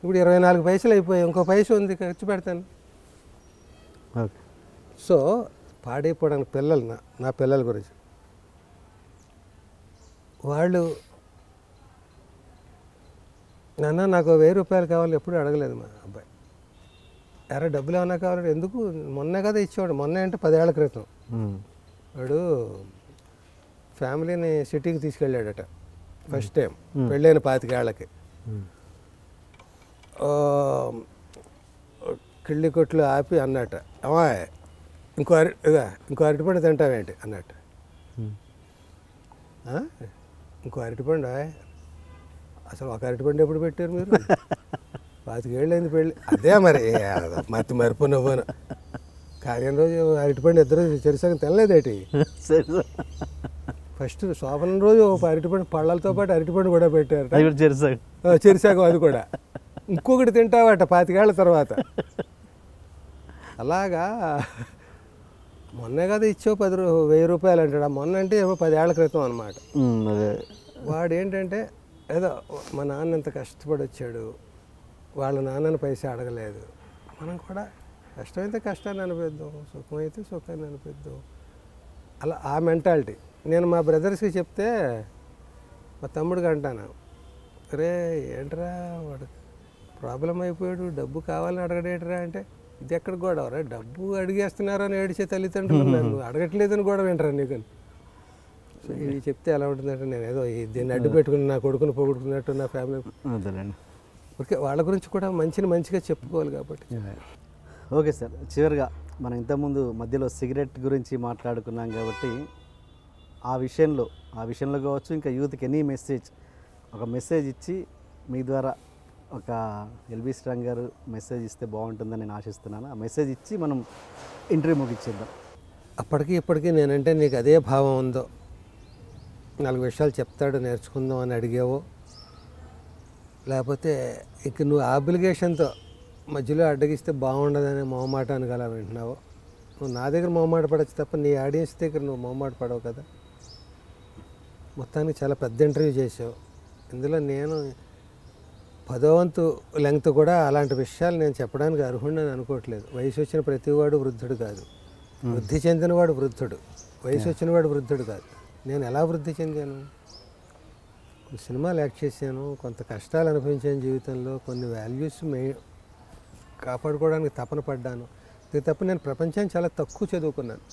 ఇప్పుడు 24 పైసలు అయిపోయాయి, ఇంకో పైసలు ఉంది, ఖర్చు పెడతాను. ఓకే. సో పాడైపోవడానికి పిల్లలు నా పిల్లల గురించి వాళ్ళు, నాన్న నాకు 1000 రూపాయలు కావాలి ఎప్పుడు అడగలేదు మా అబ్బాయి. ఎరా డబ్బులు ఏమన్నా కావాలి, ఎందుకు మొన్నే కదా ఇచ్చేవాడు, మొన్న అంటే 10 ఏళ్ల క్రితం. వాడు ఫ్యామిలీని సిటీకి తీసుకెళ్ళాడట ఫస్ట్ టైం, పెళ్ళైన 25 ఏళ్ళకి. కిళ్ళి కొట్లు ఆపి అన్నట్ట, అమ్మా ఇంకో అరటిపండు తింటావేంటి అన్నట్టు. ఇంకో అరటిపండు, అసలు ఒక అరటిపండు ఎప్పుడు పెట్టారు మీరు? 25 ఏళ్ళు అయింది పెళ్ళి. అదే మరి మత్తి మరుపు నవ్వును. కార్యం రోజు అరటిపండు ఇద్దరు చెరిసగం తినలేదేటి. ఫస్ట్ శోభనం రోజు ఒక అరటిపండు పళ్ళతో పాటు అరటిపండు కూడా పెట్టారు, చెరిసగం అది కూడా. ఇంకొకటి తింటావట 25 ఏళ్ల తర్వాత. అలాగా మొన్నే కదా ఇచ్చావు 1000 రూపాయలు అంటాడు. మొన్న అంటే ఏమో 10 ఏళ్ల క్రితం అనమాట. వాడు ఏంటంటే ఏదో మా నాన్న ఎంత కష్టపడి వచ్చాడు, వాళ్ళ నాన్నని పైసా అడగలేదు, మనం కూడా కష్టమైతే కష్టాన్ని అనిపిద్దాం, సుఖమైతే సుఖాన్ని అనిపిద్దాం, అలా ఆ మెంటాలిటీ. నేను మా బ్రదర్స్కి చెప్తే మా తమ్ముడికి అంటాను, రే ఏంట్రా వాడు ప్రాబ్లం అయిపోయాడు, డబ్బు కావాలని అడగడేట్రా అంటే, ఇది ఎక్కడ గొడవరా, డబ్బు అడిగేస్తున్నారా అని ఏడిచే తల్లిదండ్రులు, నన్ను అడగట్లేదని గొడవ ఏంటరా నీకు అని. సో ఇది చెప్తే ఎలా ఉంటుందంటే, నేను ఏదో దీన్ని అడ్డు పెట్టుకుని నా కొడుకుని పొగుడుకున్నట్టు నా ఫ్యామిలీ. ఓకే, వాళ్ళ గురించి కూడా మంచిగా చెప్పుకోవాలి కాబట్టి. ఓకే సార్, చివరిగా మనం ఇంతకుముందు మధ్యలో సిగరెట్ గురించి మాట్లాడుకున్నాం కాబట్టి ఆ విషయంలో కావచ్చు, ఇంకా యూత్కి ఎనీ ఒక మెసేజ్ ఇచ్చి మీ ద్వారా ఒక ఎల్బీ శ్రీరామ్ గారు మెసేజ్ ఇస్తే బాగుంటుందని నేను ఆశిస్తున్నాను. ఆ మెసేజ్ ఇచ్చి మనం ఇంటర్వ్యూ ముగించేద్దాం. అప్పటికి ఇప్పటికీ నేనంటే నీకు అదే భావం ఉందో, 4 విషయాలు చెప్తాడు నేర్చుకుందాం అని అడిగావో, లేకపోతే ఇక నువ్వు ఆబ్లిగేషన్తో మధ్యలో అడ్డగిస్తే బాగుండదనే మొహమాటానికి అలా వింటున్నావో, నువ్వు నా దగ్గర మొహమాట పడవచ్చు తప్ప నీ ఆడియన్స్ దగ్గర నువ్వు మొహమాట పడవు కదా. మొత్తానికి చాలా పెద్ద ఇంటర్వ్యూ చేసావు. ఇందులో నేను 10వ వంతు లెంగ్త్ కూడా అలాంటి విషయాలు నేను చెప్పడానికి అర్హుడిని అనుకోవట్లేదు. వయసు వచ్చిన ప్రతివాడు వృద్ధుడు కాదు, వృద్ధి చెందినవాడు వృద్ధుడు, వయసు వచ్చినవాడు వృద్ధుడు కాదు. నేను ఎలా వృద్ధి చెందాను? సినిమాలు యాక్ట్ చేశాను, కొంత కష్టాలు అనుభవించాను జీవితంలో, కొన్ని వాల్యూస్ కాపాడుకోవడానికి తపన పడ్డాను. ఇది తప్ప నేను ప్రపంచాన్ని చాలా తక్కువ చదువుకున్నాను.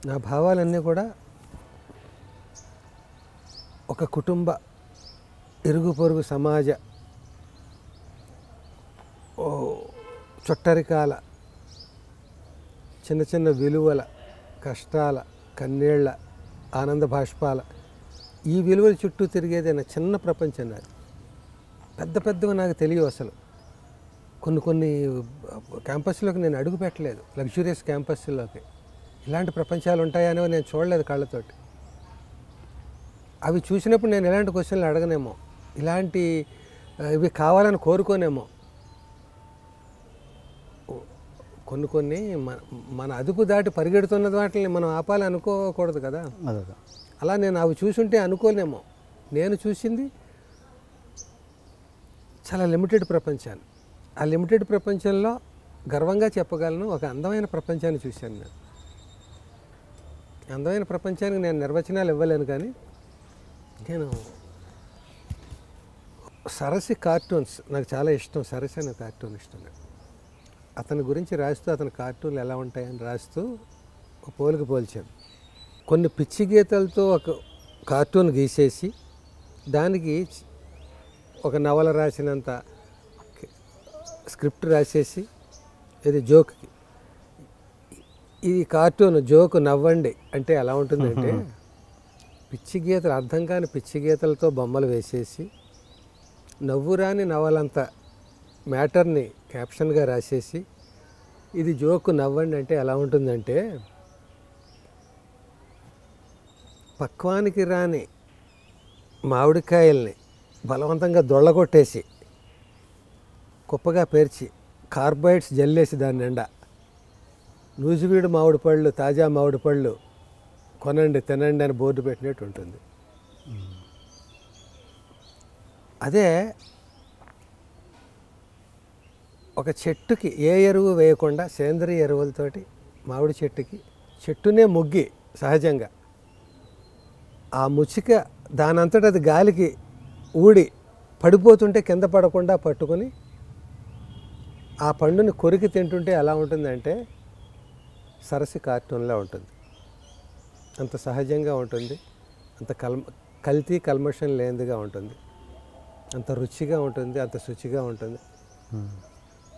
నా భావాలన్నీ కూడా ఒక కుటుంబ, ఇరుగు పొరుగు సమాజ, చుట్టరికాల, చిన్న చిన్న విలువల, కష్టాల, కన్నీళ్ల, ఆనంద భాష్పాల, ఈ విలువల చుట్టూ తిరిగేదైనా చిన్న ప్రపంచం నాది. పెద్దవి నాకు తెలియవు అసలు. కొన్ని క్యాంపస్లోకి నేను అడుగు పెట్టలేదు, లగ్జూరియస్ క్యాంపస్లోకి. ఇలాంటి ప్రపంచాలు ఉంటాయని నేను చూడలేదు కళ్ళతోటి. అవి చూసినప్పుడు నేను ఎలాంటి క్వశ్చన్లు అడగనేమో, ఇలాంటి ఇవి కావాలని కోరుకోనేమో. కొన్ని మన అదుపు దాటి పరిగెడుతున్న వాటిని మనం ఆపాలి అనుకోకూడదు కదా. అలా నేను అవి చూసుంటే అనుకోలేమో. నేను చూసింది చాలా లిమిటెడ్ ప్రపంచాన్ని. ఆ లిమిటెడ్ ప్రపంచంలో గర్వంగా చెప్పగలను, ఒక అందమైన ప్రపంచాన్ని చూశాను నేను. అందమైన ప్రపంచానికి నేను నిర్వచనాలు ఇవ్వలేను, కానీ నేను సరసి కార్టూన్స్ నాకు చాలా ఇష్టం. సరసి అనే కార్టూన్ ఇష్టం. అతని గురించి రాస్తూ, అతని కార్టూన్లు ఎలా ఉంటాయని రాస్తూ ఒక పోల్చాను. కొన్ని పిచ్చి గీతలతో ఒక కార్టూన్ గీసేసి దానికి ఒక నవల రాసినంత స్క్రిప్ట్ రాసేసి, ఇది జోక్కి, ఈ కార్టూన్ జోక్ నవ్వండి అంటే ఎలా ఉంటుందంటే, పిచ్చి గీతలు, అర్థం కాని పిచ్చి గీతలతో బొమ్మలు వేసేసి, నవ్వురాని నవలంత మ్యాటర్ని క్యాప్షన్గా రాసేసి, ఇది జోకు నవ్వండి అంటే ఎలా ఉంటుందంటే, పక్వానికి రాని మామిడికాయల్ని బలవంతంగా దొళ్ళగొట్టేసి కుప్పగా పేర్చి కార్బైడ్స్ జల్లేసి దాని నిండా నూజివీడు మామిడి పళ్ళు, తాజా మామిడి పళ్ళు కొనండి తినండి అని బోర్డు పెట్టినట్టు ఉంటుంది. అదే ఒక చెట్టుకి ఏ ఎరువు వేయకుండా సేంద్రియ ఎరువులతోటి మామిడి చెట్టునే ముగ్గి సహజంగా ఆ ముచ్చిక దానంతట అది గాలికి ఊడి పడిపోతుంటే కింద పడకుండా పట్టుకొని ఆ పండుని కొరికి తింటుంటే ఎలా ఉంటుందంటే సరసి కార్టూన్లా ఉంటుంది. అంత సహజంగా ఉంటుంది, అంత కల్తీ కల్మషం లేనిదిగా ఉంటుంది, అంత రుచిగా ఉంటుంది, అంత శుచిగా ఉంటుంది.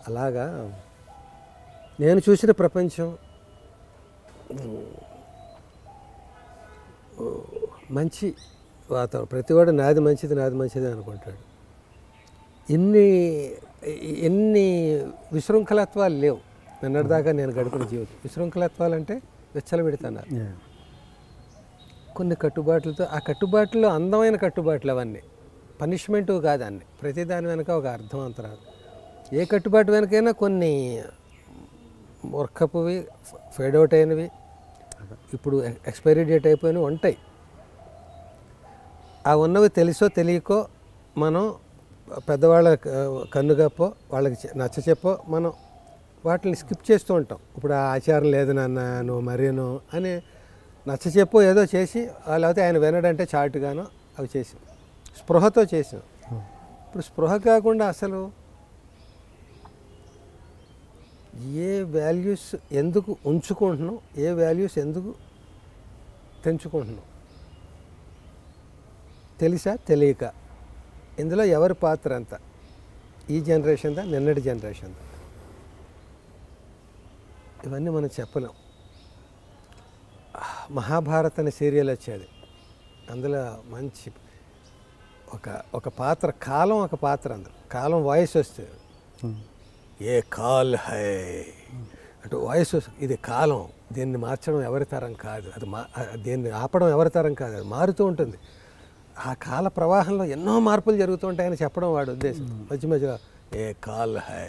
అలాగా నేను చూసిన ప్రపంచం మంచి వాతావరణం. ప్రతివాడు నాది మంచిది అనుకుంటాడు. ఎన్ని విశృంఖలత్వాలు లేవు. నిన్నటిదాకా నేను గడిపిన జీవితం. విశృంఖలత్వాలు అంటే విచ్చలబెడుతున్నారు కొన్ని కట్టుబాట్లతో. ఆ కట్టుబాట్లలో అందమైన కట్టుబాట్లు అవన్నీ, పనిష్మెంటు కాదు అన్నీ. ప్రతిదాని వెనక ఒక అర్థవంతరాలు. ఏ కట్టుబాటు వెనకైనా కొన్ని మూర్ఖపువి, ఫేడ్ అవుట్ అయినవి, ఇప్పుడు ఎక్స్పైరీ డేట్ అయిపోయినవి ఉంటాయి. ఆ ఉన్నవి తెలుసో తెలియకో మనం పెద్దవాళ్ళ కన్నుగప్పో వాళ్ళకి నచ్చ చెప్పో మనం వాటిని స్కిప్ చేస్తూ ఉంటాం. ఇప్పుడు ఆ ఆచారం లేదు నాన్న నువ్వు మరీను అని నచ్చ చెప్పో ఏదో చేసి, లేకపోతే ఆయన వినడంటే చాటుగానో అవి చేసి స్పృహతో చేసాం. ఇప్పుడు స్పృహ కాకుండా అసలు ఏ వాల్యూస్ ఎందుకు ఉంచుకుంటున్నాం, ఏ వాల్యూస్ ఎందుకు తెంచుకుంటున్నాం తెలుసా తెలియక. ఇందులో ఎవరి పాత్ర అంతా, ఈ జనరేషన్దా నిన్నటి జనరేషన్దా, ఇవన్నీ మనం చెప్పలేం. మహాభారత్ అనే సీరియల్ వచ్చేది, అందులో మంచి ఒక పాత్ర, కాలం ఒక పాత్ర. అందులో కాలం వాయిస్ వస్తుంది, ఏ కాల్ హై అంటే వాయిస్. ఇది కాలం, దీన్ని మార్చడం ఎవరి తరం కాదు, అది దీన్ని ఆపడం ఎవరి తరం కాదు, అది మారుతూ ఉంటుంది. ఆ కాల ప్రవాహంలో ఎన్నో మార్పులు జరుగుతూ ఉంటాయని చెప్పడం వాడు ఉద్దేశం. మధ్య మధ్యలో ఏ కాల్ హై,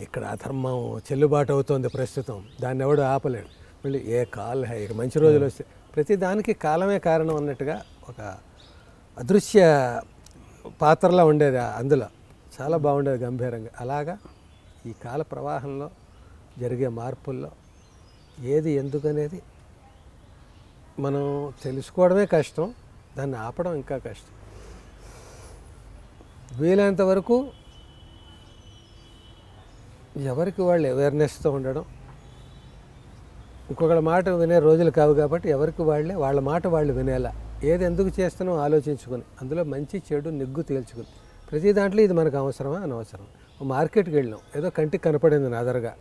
ఇక్కడ అధర్మం చెల్లుబాటు అవుతుంది ప్రస్తుతం, దాన్ని ఎవడు ఆపలేడు. మళ్ళీ ఏ కాల్ హై, ఇక మంచి రోజులు వస్తే ప్రతి దానికి కాలమే కారణం అన్నట్టుగా ఒక అదృశ్య పాత్రలా ఉండేది అందులో. చాలా బాగుండేది గంభీరంగా. అలాగా ఈ కాల ప్రవాహంలో జరిగే మార్పుల్లో ఏది ఎందుకనేది మనం తెలుసుకోవడమే కష్టం, దాన్ని ఆపడం ఇంకా కష్టం. వీలైనంత వరకు ఎవరికి వాళ్ళు అవేర్నెస్తో ఉండడం. ఇంకొకళ్ళ మాట వినే రోజులు కావు కాబట్టి ఎవరికి వాళ్ళే వాళ్ళ మాట వాళ్ళు వినేలా, ఏది ఎందుకు చేస్తున్నామో ఆలోచించుకొని, అందులో మంచి చెడు నిగ్గు తేల్చుకుని, ప్రతి దాంట్లో ఇది మనకు అవసరమా అనవసరం. మార్కెట్కి వెళ్ళాం, ఏదో కంటికి కనపడింది నదరగా,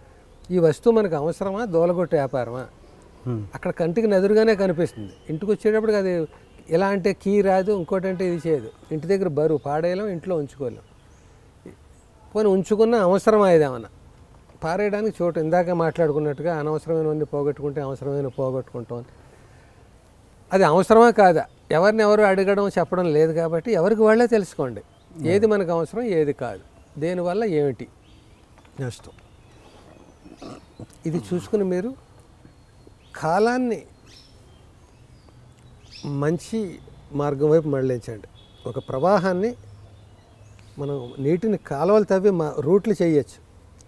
ఈ వస్తువు మనకు అవసరమా దోలగొట్టే వ్యాపారమా, అక్కడ కంటికి నదురుగానే కనిపిస్తుంది. ఇంటికి వచ్చేటప్పటికి అది ఎలా అంటే కీ రాదు, ఇంకోటి అంటే ఇది చేయదు. ఇంటి దగ్గర బరువు పాడేయలేం, ఇంట్లో ఉంచుకోలేం. పోనీ ఉంచుకున్న అవసరమా ఇదేమన్నా, పారేయడానికి చోటు. ఇందాక మాట్లాడుకున్నట్టుగా అనవసరమైనవన్నీ పోగొట్టుకుంటే అవసరమైన పోగొట్టుకుంటాం. అది అవసరమా కాదా ఎవరిని ఎవరు అడగడం చెప్పడం లేదు కాబట్టి ఎవరికి వాళ్ళే తెలుసుకోండి ఏది మనకు అవసరం ఏది కాదు, దేనివల్ల ఏమిటి నష్టం. ఇది చూసుకుని మీరు కాలాన్ని మంచి మార్గం వైపు మళ్ళించండి. ఒక ప్రవాహాన్ని మనం నీటిని కాలువలు తవ్వి రూట్లు చేయొచ్చు.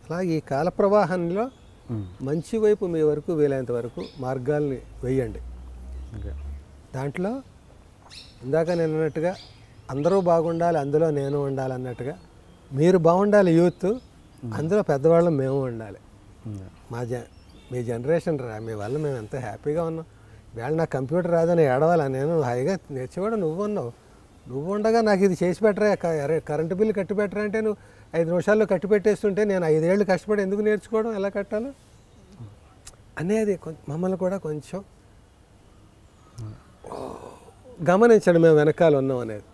అలాగే ఈ కాల ప్రవాహంలో మంచి వైపు మీ వరకు వీలైనంత వరకు మార్గాల్ని వేయండి. దాంట్లో ఇందాక నేను అన్నట్టుగా అందరూ బాగుండాలి, అందులో నేను ఉండాలి అన్నట్టుగా మీరు బాగుండాలి యూత్, అందులో పెద్దవాళ్ళం మేము ఉండాలి. మీ జనరేషన్ మీ వల్ల మేము ఎంత హ్యాపీగా ఉన్నాం. వేళ నాకు కంప్యూటర్ రాదని ఏడవాలా, నేను హాయిగా నేర్చేవాడు నువ్వు ఉన్నావు, నువ్వు ఉండగా నాకు ఇది చేసి పెట్టరా, కరెంటు బిల్లు కట్టి పెట్టరా అంటే నువ్వు 5 నిమిషాల్లో కట్టి పెట్టేస్తుంటే నేను 5 ఏళ్ళు కష్టపడి ఎందుకు నేర్చుకోవడం, ఎలా కట్టాలో అనేది మమ్మల్ని కూడా కొంచెం గమనించండి. మేము వెనకాల ఉన్నాం అనేది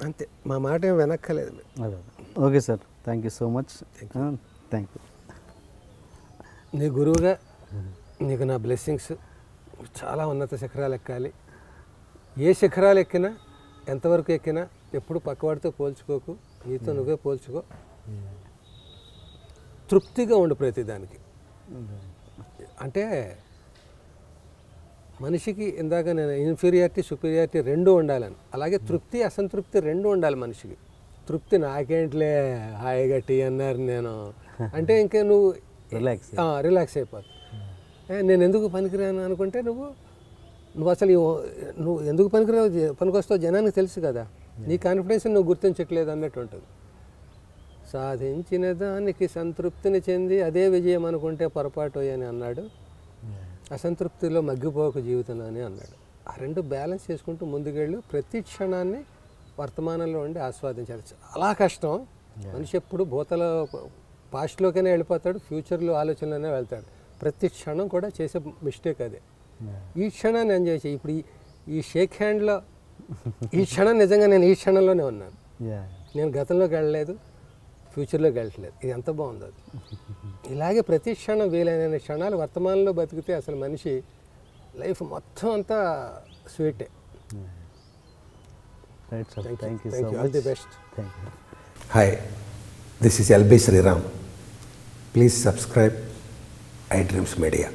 అంతే, మా మాట ఏం వెనక్కలేదు. Okay sir, thank you so much. Thank you. నీ గురువుగా నీకు నా బ్లెస్సింగ్స్. చాలా ఉన్నత శిఖరాలు ఎక్కాలి. ఏ శిఖరాలు ఎక్కినా, ఎంతవరకు ఎక్కినా ఎప్పుడు పక్కవాడితో పోల్చుకోకు, నీతో నువ్వే పోల్చుకో. తృప్తిగా ఉండు ప్రతిదానికి. అంటే మనిషికి ఇందాక నేను ఇన్ఫీరియారిటీ సుపీరియారిటీ రెండూ ఉండాలని, అలాగే తృప్తి అసంతృప్తి రెండూ ఉండాలి మనిషికి. తృప్తి నాకేంట్లే హాయిగా టీ అన్నారు నేను అంటే ఇంకా నువ్వు రిలాక్స్ అయిపోతావు. నేను ఎందుకు పనికిరాను అనుకుంటే నువ్వు అసలు నువ్వు ఎందుకు పనికొస్తావు జనానికి తెలుసు కదా. నీ కాన్ఫిడెన్స్ నువ్వు గుర్తించట్లేదు అన్నట్టు ఉంటుంది. సాధించిన దానికి సంతృప్తిని చెంది అదే విజయం అనుకుంటే పొరపాటు అని అన్నాడు. అసంతృప్తిలో మగ్గిపోక జీవితం అని అన్నాడు. ఆ రెండు బ్యాలెన్స్ చేసుకుంటూ ముందుకెళ్ళు. ప్రతి క్షణాన్ని వర్తమానంలో ఉండి ఆస్వాదించాలి. చాలా కష్టం. మనిషి ఎప్పుడు భూతల పాస్ట్లోకైనా వెళ్ళిపోతాడు, ఫ్యూచర్లో ఆలోచనలోనే వెళ్తాడు. ప్రతి క్షణం కూడా చేసే మిస్టేక్ అదే. ఈ క్షణాన్ని ఎంజాయ్ చేయి. ఇప్పుడు ఈ షేక్ హ్యాండ్లో ఈ క్షణం నిజంగా నేను ఈ క్షణంలోనే ఉన్నాను. నేను గతంలోకి వెళ్ళలేదు, ఫ్యూచర్లోకి వెళ్ళట్లేదు. ఇది ఎంత బాగుందో అది. ఇలాగే ప్రతి క్షణం వీలైన క్షణాలు వర్తమానంలో బతికితే అసలు మనిషి లైఫ్ మొత్తం అంతా స్వీటే. Right sir, thank you. All the best. Thank you. Hi, this is LB Sriram. Please subscribe iDreams Media.